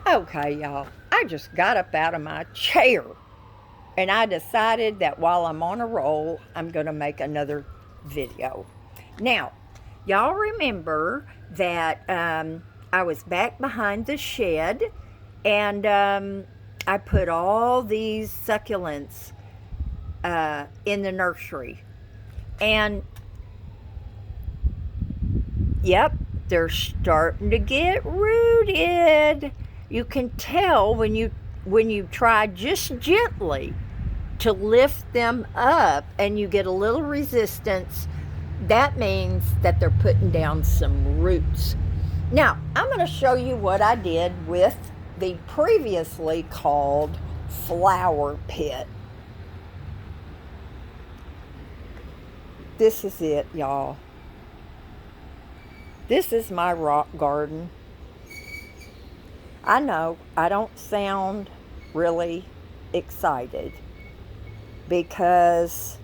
Okay, y'all, I just got up out of my chair and I decided that while I'm on a roll, I'm going to make another video. Now, y'all remember that I was back behind the shed and I put all these succulents in the nursery. And yep, they're starting to get rooted. You can tell when you try just gently to lift them up and you get a little resistance. That means that they're putting down some roots. Now, I'm going to show you what I did with the previously called flower pit. This is it, y'all. This is my rock garden. I know I don't sound really excited because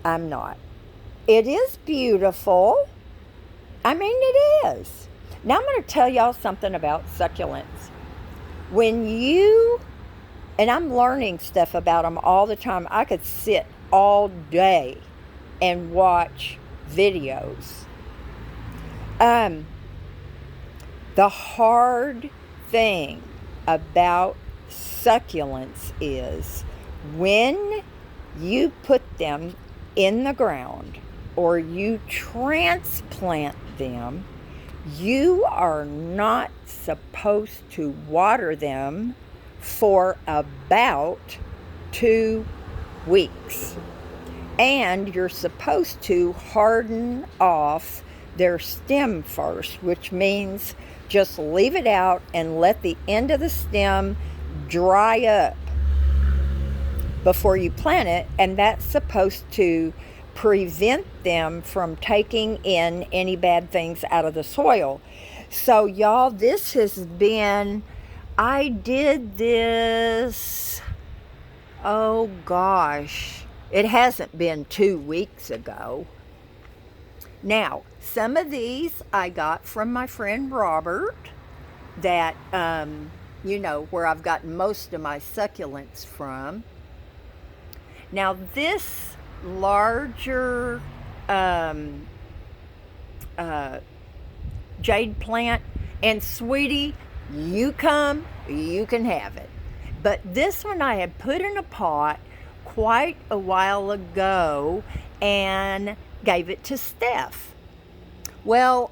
I'm not. It is beautiful. I mean, it is. Now I'm going to tell y'all something about succulents. And I'm learning stuff about them all the time. I could sit all day and watch videos. The hard thing about succulents is when you put them in the ground or you transplant them, you are not supposed to water them for about 2 weeks. And you're supposed to harden off their stem first, which means just leave it out and let the end of the stem dry up before you plant it, and that's supposed to prevent them from taking in any bad things out of the soil. So y'all, I did this, oh gosh, it hasn't been 2 weeks ago. Now, some of these I got from my friend Robert, that, where I've gotten most of my succulents from. Now, this larger jade plant, and sweetie, you can have it. But this one I had put in a pot quite a while ago and gave it to Steph. Well,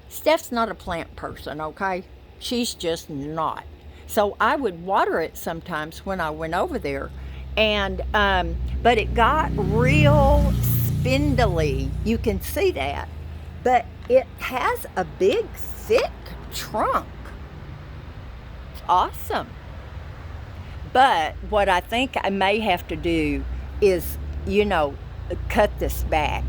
Steph's not a plant person, okay? She's just not. So I would water it sometimes when I went over there, and but it got real spindly. You can see that, but it has a big, thick trunk. It's awesome. But what I think I may have to do is, cut this back.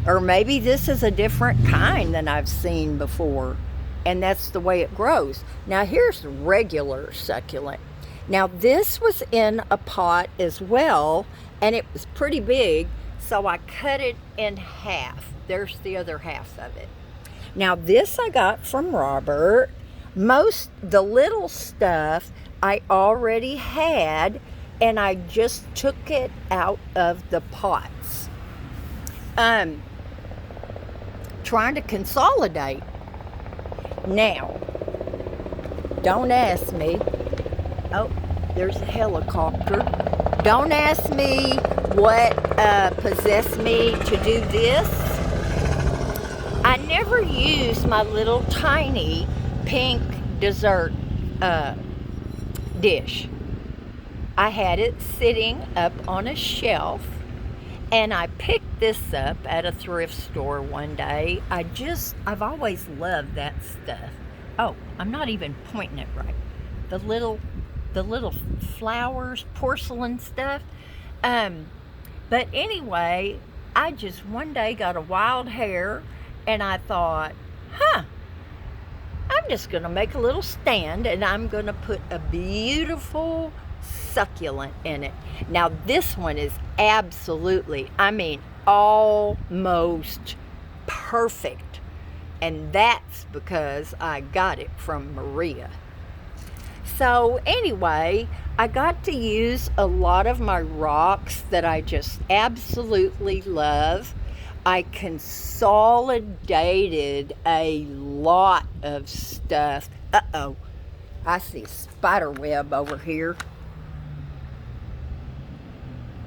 Or maybe this is a different kind than I've seen before, and that's the way it grows. Now here's regular succulent. Now this was in a pot as well, and it was pretty big, so I cut it in half. There's the other half of it. Now this I got from Robert. The little stuff I already had, and I just took it out of the pots. Trying to consolidate. Now, don't ask me. Oh, there's a helicopter. Don't ask me what possessed me to do this. I never used my little tiny pink dessert dish. I had it sitting up on a shelf, and I picked this up at a thrift store one day. I've always loved that stuff. Oh, I'm not even pointing it right. The little flowers, porcelain stuff. But anyway, I just one day got a wild hair, and I thought, I'm just going to make a little stand, and I'm going to put a beautiful succulent in it. Now this one is absolutely, almost perfect And that's because I got it from Maria. So anyway, I got to use a lot of my rocks that I just absolutely love. I consolidated a lot of stuff. Uh-oh, I see a spider web over here.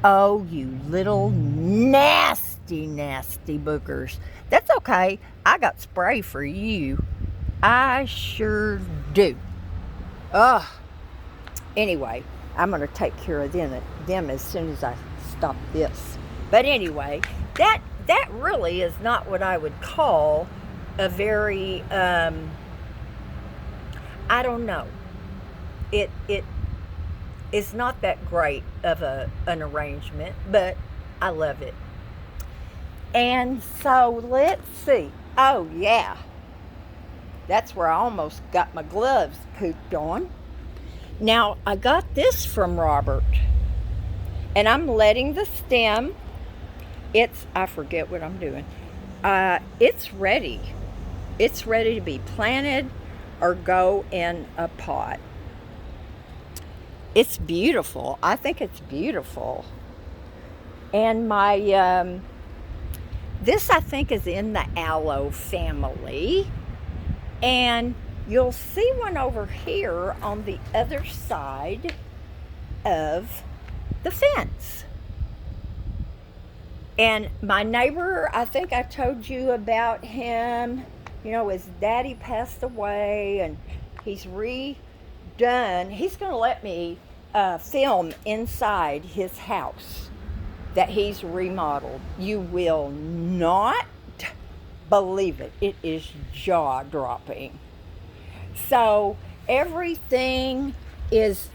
Oh, you little nasty, nasty boogers. That's okay. I got spray for you. I sure do. Ugh. Anyway, I'm going to take care of them as soon as I stop this. But anyway, that really is not what I would call a very, I don't know. It is not that great of an arrangement, but I love it. And so let's see. Oh yeah, that's where I almost got my gloves pooped on. Now I got this from Robert, and I'm letting the stem. I forget what I'm doing. It's ready. It's ready to be planted or go in a pot. It's beautiful. I think it's beautiful. And my, this I think is in the aloe family. And you'll see one over here on the other side of the fence. And my neighbor, I think I told you about him. You know, his daddy passed away and he's redone. He's going to let me film inside his house that he's remodeled. You will not believe it. It is jaw-dropping. So everything is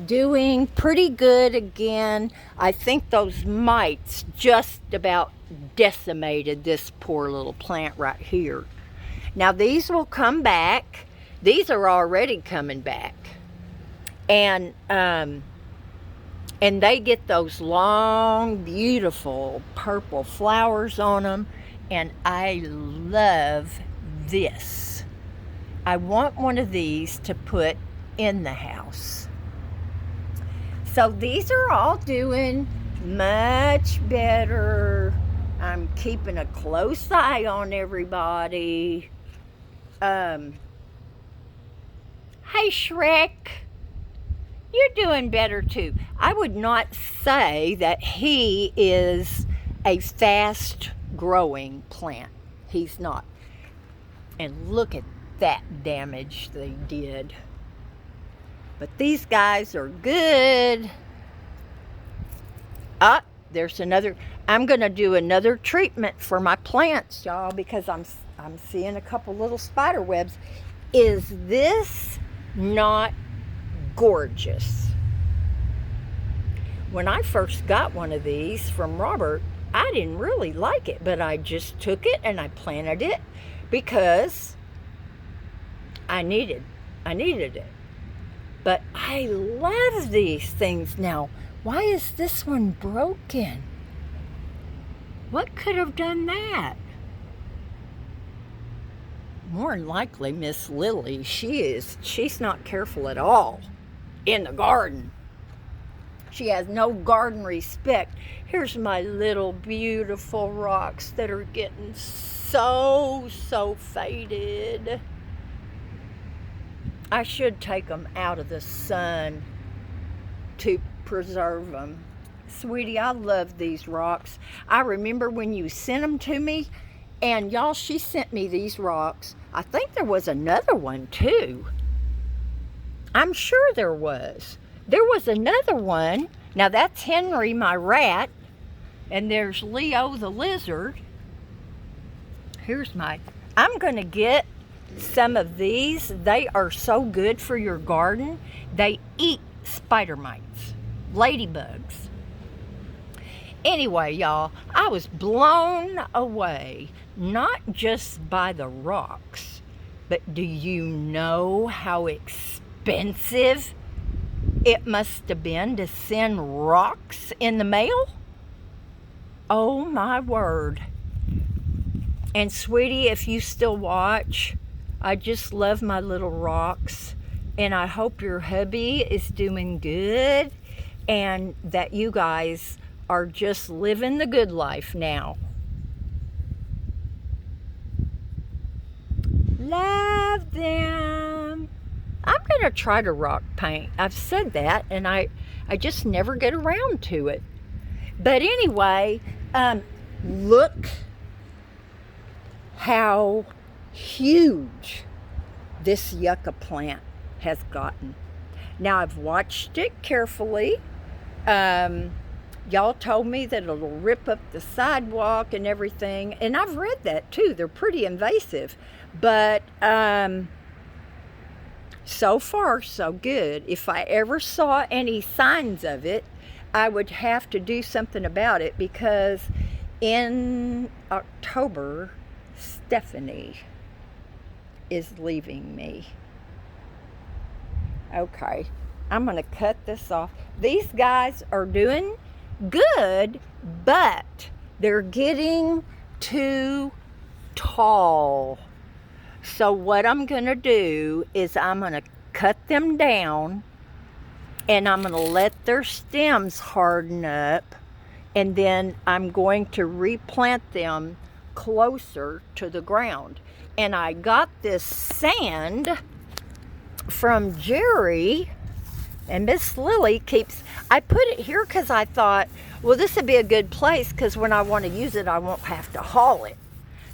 doing pretty good again. I think those mites just about decimated this poor little plant right here. Now these will come back. These are already coming back. And they get those long, beautiful purple flowers on them. And I love this. I want one of these to put in the house. So these are all doing much better. I'm keeping a close eye on everybody. Hey Shrek, you're doing better too. I would not say that he is a fast growing plant. He's not. And look at that damage they did. But these guys are good. There's another. I'm going to do another treatment for my plants, y'all, because I'm seeing a couple little spider webs. Is this not gorgeous? When I first got one of these from Robert, I didn't really like it, but I just took it and I planted it because I needed it. But I love these things now. Why is this one broken? What could have done that? More than likely, Miss Lily, she's not careful at all in the garden. She has no garden respect. Here's my little beautiful rocks that are getting so faded. I should take them out of the sun to preserve them. Sweetie, I love these rocks. I remember when you sent them to me, and y'all, she sent me these rocks. I think there was another one too. I'm sure there was. There was another one. Now that's Henry, my rat, and there's Leo the lizard. I'm gonna get some of these. They are so good for your garden. They eat spider mites, ladybugs. Anyway, y'all, I was blown away, not just by the rocks, but do you know how expensive it must have been to send rocks in the mail? Oh my word. And sweetie, if you still watch, I just love my little rocks. And I hope your hubby is doing good and that you guys are just living the good life now. Love them. I'm going to try to rock paint. I've said that and I just never get around to it. But anyway, look how huge this yucca plant has gotten. Now I've watched it carefully. Y'all told me that it'll rip up the sidewalk and everything, and I've read that too. They're pretty invasive, but so far so good. If I ever saw any signs of it, I would have to do something about it, because in October, Stephanie is leaving me. Okay, I'm gonna cut this off. These guys are doing good, but they're getting too tall. So what I'm gonna do is I'm gonna cut them down and I'm gonna let their stems harden up, and then I'm going to replant them closer to the ground. And I got this sand from Jerry, and Miss Lily keeps, I put it here because I thought, well, this would be a good place because when I want to use it, I won't have to haul it.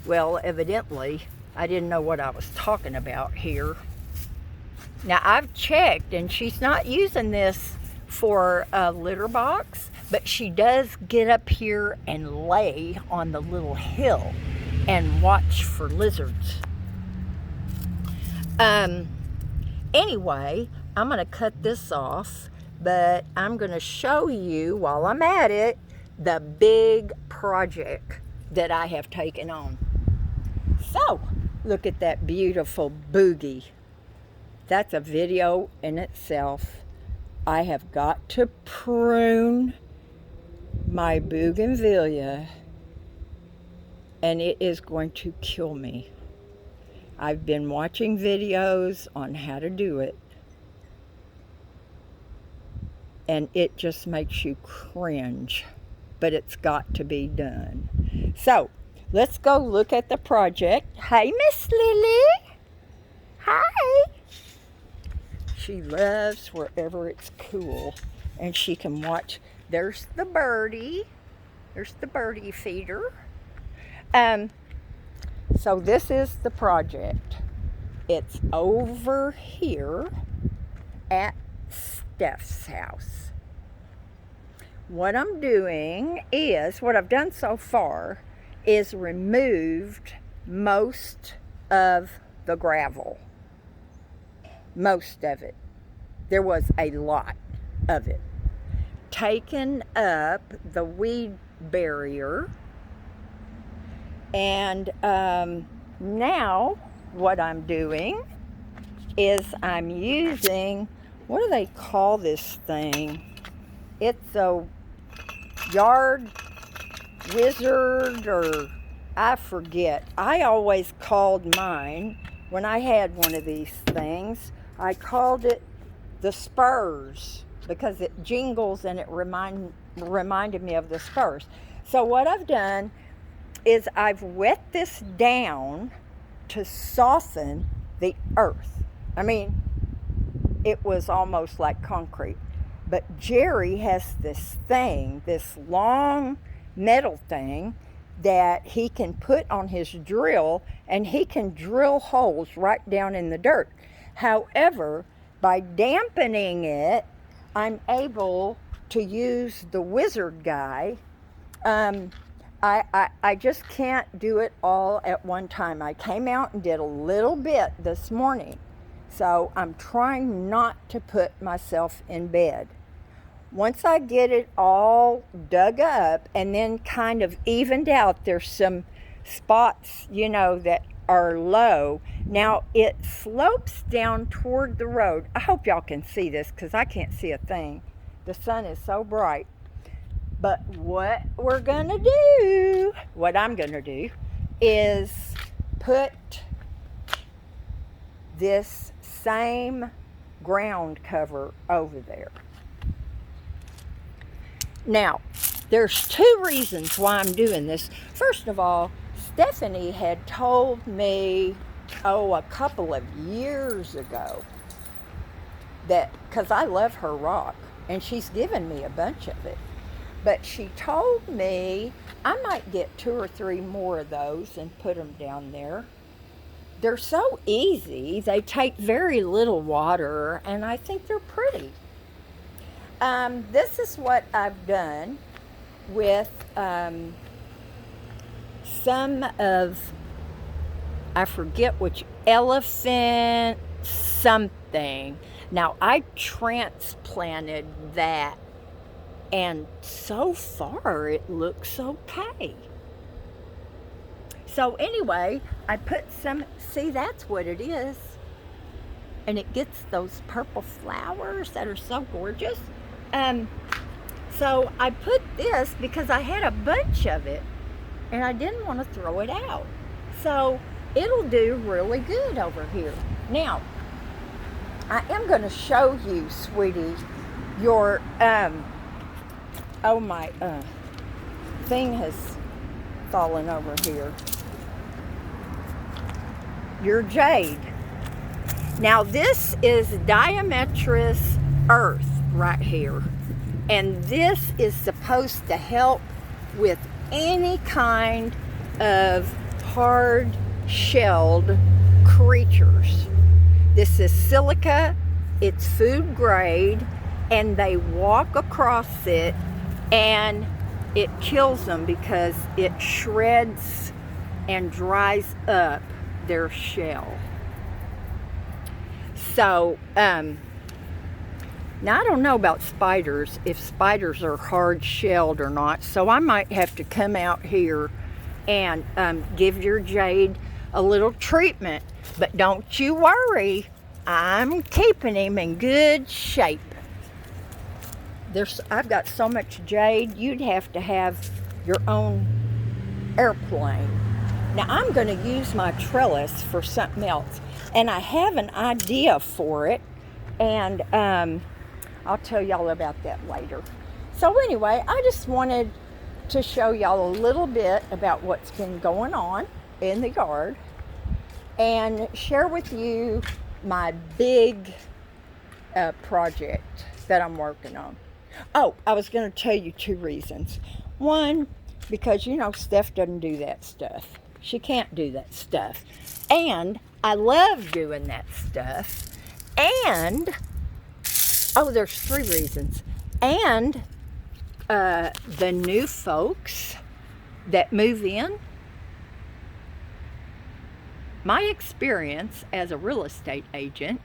Well, evidently, I didn't know what I was talking about here. Now, I've checked, and she's not using this for a litter box, but she does get up here and lay on the little hill and watch for lizards. Anyway, I'm going to cut this off, but I'm going to show you, while I'm at it, the big project that I have taken on. So, look at that beautiful boogie. That's a video in itself. I have got to prune my bougainvillea, and it is going to kill me. I've been watching videos on how to do it, and it just makes you cringe, but it's got to be done. So, let's go look at the project. Hey, Miss Lily. Hi. She loves wherever it's cool, and she can watch. There's the birdie. There's the birdie feeder. So this is the project. It's over here at Steph's house. What I'm doing is, what I've done so far is removed most of the gravel. Most of it. There was a lot of it. Taken up the weed barrier. And now what I'm doing is I'm using, what do they call this thing? It's a yard wizard, or I forget. I always called mine, when I had one of these things, I called it the Spurs, because it jingles and it reminded me of the Spurs. So what I've done is I've wet this down to soften the earth. I mean, it was almost like concrete. But Jerry has this thing, this long metal thing that he can put on his drill, and he can drill holes right down in the dirt. However, by dampening it, I'm able to use the wizard guy. I just can't do it all at one time. I came out and did a little bit this morning. So I'm trying not to put myself in bed. Once I get it all dug up and then kind of evened out, there's some spots, you know, that are low. Now it slopes down toward the road. I hope y'all can see this because I can't see a thing. The sun is so bright. But what I'm gonna do is put this same ground cover over there. Now, there's two reasons why I'm doing this. First of all, Stephanie had told me, a couple of years ago, that, because I love her rock, and she's given me a bunch of it, but she told me I might get 2 or 3 more of those and put them down there. They're so easy. They take very little water, and I think they're pretty. This is what I've done with some of, I forget which, elephant something. Now, I transplanted that, and so far it looks okay. So anyway, I put some, see, that's what it is. And it gets those purple flowers that are so gorgeous. So I put this because I had a bunch of it and I didn't want to throw it out. So it'll do really good over here. Now, I am going to show you, sweetie, your, oh my, thing has fallen over here. Your jade. Now this is diametris earth right here. And this is supposed to help with any kind of hard-shelled creatures. This is silica, it's food grade, and they walk across it and it kills them because it shreds and dries up their shell. So, now I don't know about spiders, if spiders are hard shelled or not, so I might have to come out here and give your jade a little treatment. But don't you worry, I'm keeping him in good shape. I've got so much jade, you'd have to have your own airplane. Now I'm going to use my trellis for something else, and I have an idea for it, and I'll tell y'all about that later. So anyway, I just wanted to show y'all a little bit about what's been going on in the yard and share with you my big project that I'm working on. Oh, I was going to tell you 2 reasons. One, because Steph doesn't do that stuff. She can't do that stuff. And I love doing that stuff. And, there's 3 reasons. And the new folks that move in, my experience as a real estate agent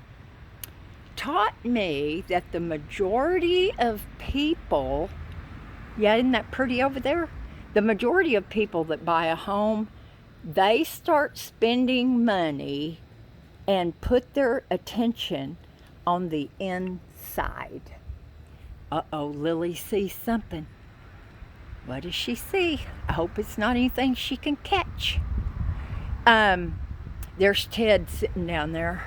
taught me that the majority of people, yeah, isn't that pretty over there? The majority of people that buy a home, they start spending money and put their attention on the inside. Uh-oh, Lily sees something. What does she see? I hope it's not anything she can catch. There's Ted sitting down there.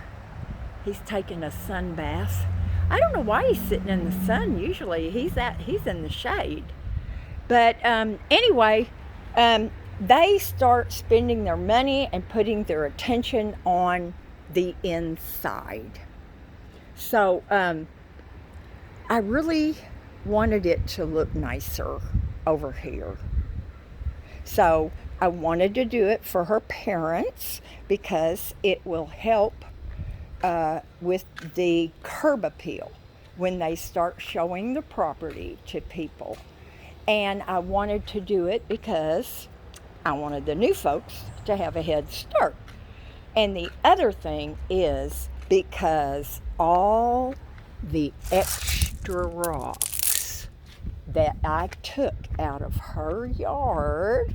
He's taking a sun bath. I don't know why he's sitting in the sun. Usually he's in the shade. But anyway, they start spending their money and putting their attention on the inside. So I really wanted it to look nicer over here. So I wanted to do it for her parents because it will help with the curb appeal when they start showing the property to people. And I wanted to do it because I wanted the new folks to have a head start. And the other thing is because all the extra rocks that I took out of her yard,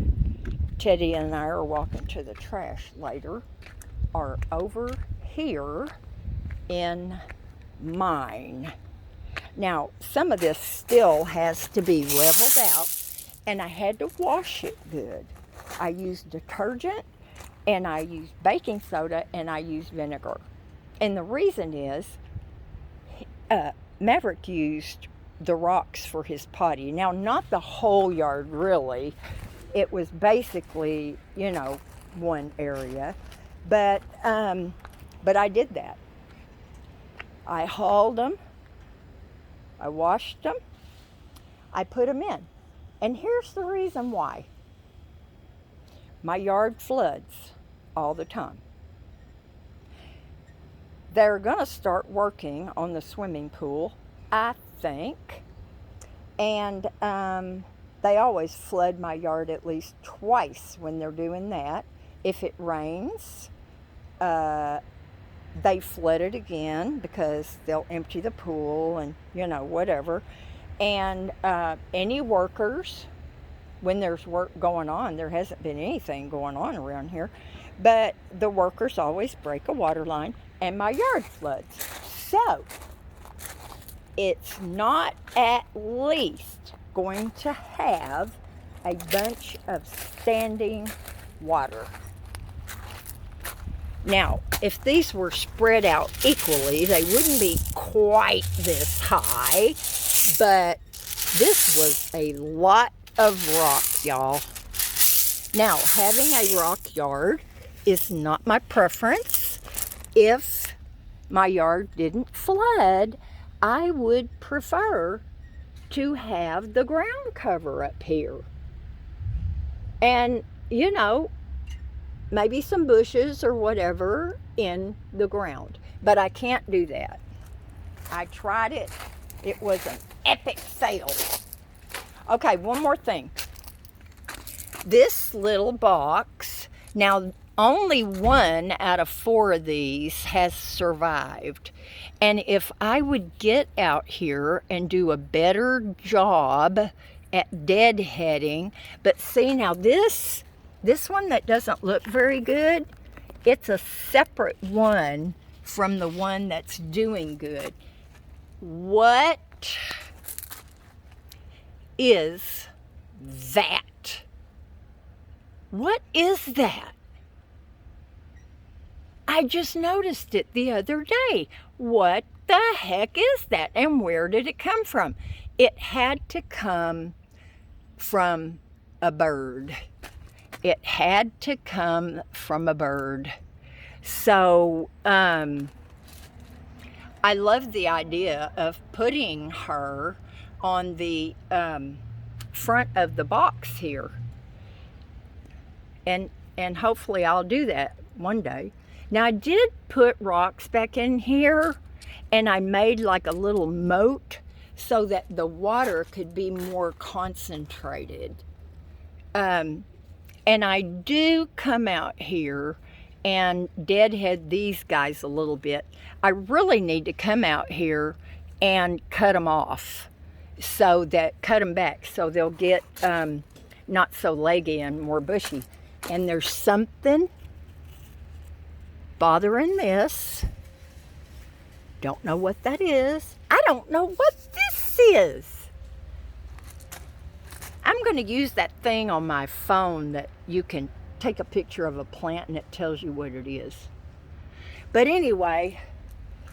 Teddy and I are walking to the trash later, are over here in mine. Now, some of this still has to be leveled out, and I had to wash it good. I use detergent, and I use baking soda, and I use vinegar. And the reason is, Maverick used the rocks for his potty. Now, not the whole yard, really. It was basically, one area. But I did that. I hauled them. I washed them. I put them in. And here's the reason why. My yard floods all the time. They're going to start working on the swimming pool, I think. And they always flood my yard at least twice when they're doing that. If it rains, they flood it again because they'll empty the pool and, whatever. And any workers, when there's work going on, there hasn't been anything going on around here, but the workers always break a water line and my yard floods. So, it's not at least going to have a bunch of standing water. Now, if these were spread out equally, they wouldn't be quite this high, but this was a lot of rock, y'all. Now, having a rock yard is not my preference. If my yard didn't flood, I would prefer to have the ground cover up here. And, maybe some bushes or whatever in the ground. But I can't do that. I tried it. It was an epic fail. Okay, one more thing. This little box, now only 1 out of 4 of these has survived. And if I would get out here and do a better job at deadheading, but see now this one that doesn't look very good, it's a separate one from the one that's doing good. What is that? What is that? I just noticed it the other day. What the heck is that? And where did it come from? It had to come from a bird. It had to come from a bird. So, I love the idea of putting her on the front of the box here. And hopefully I'll do that one day. Now, I did put rocks back in here, and I made like a little moat so that the water could be more concentrated. And I do come out here and deadhead these guys a little bit. I really need to come out here and cut them off, cut them back so they'll get not so leggy and more bushy. And there's something bothering this. Don't know what that is. I don't know what this is. I'm going to use that thing on my phone that you can take a picture of a plant and it tells you what it is. But anyway,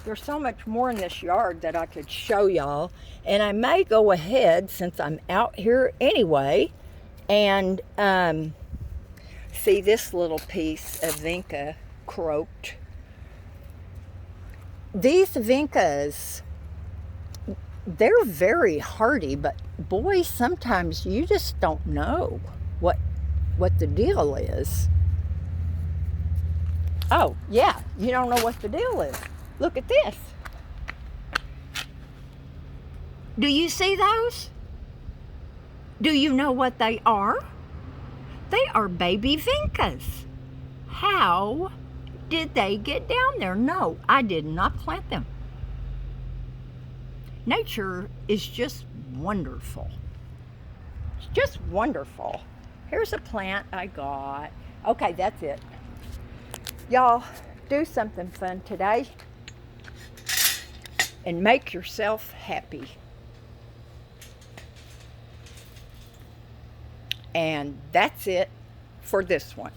there's so much more in this yard that I could show y'all. And I may go ahead, since I'm out here anyway, and see this little piece of vinca croaked. These vincas, they're very hardy, but boy, sometimes you just don't know what the deal is. Oh, yeah, you don't know what the deal is. Look at this. Do you see those? Do you know what they are? They are baby vincas. How did they get down there? No, I did not plant them. Nature is just wonderful. It's just wonderful. Here's a plant I got. Okay, that's it. Y'all, do something fun today and make yourself happy. And that's it for this one.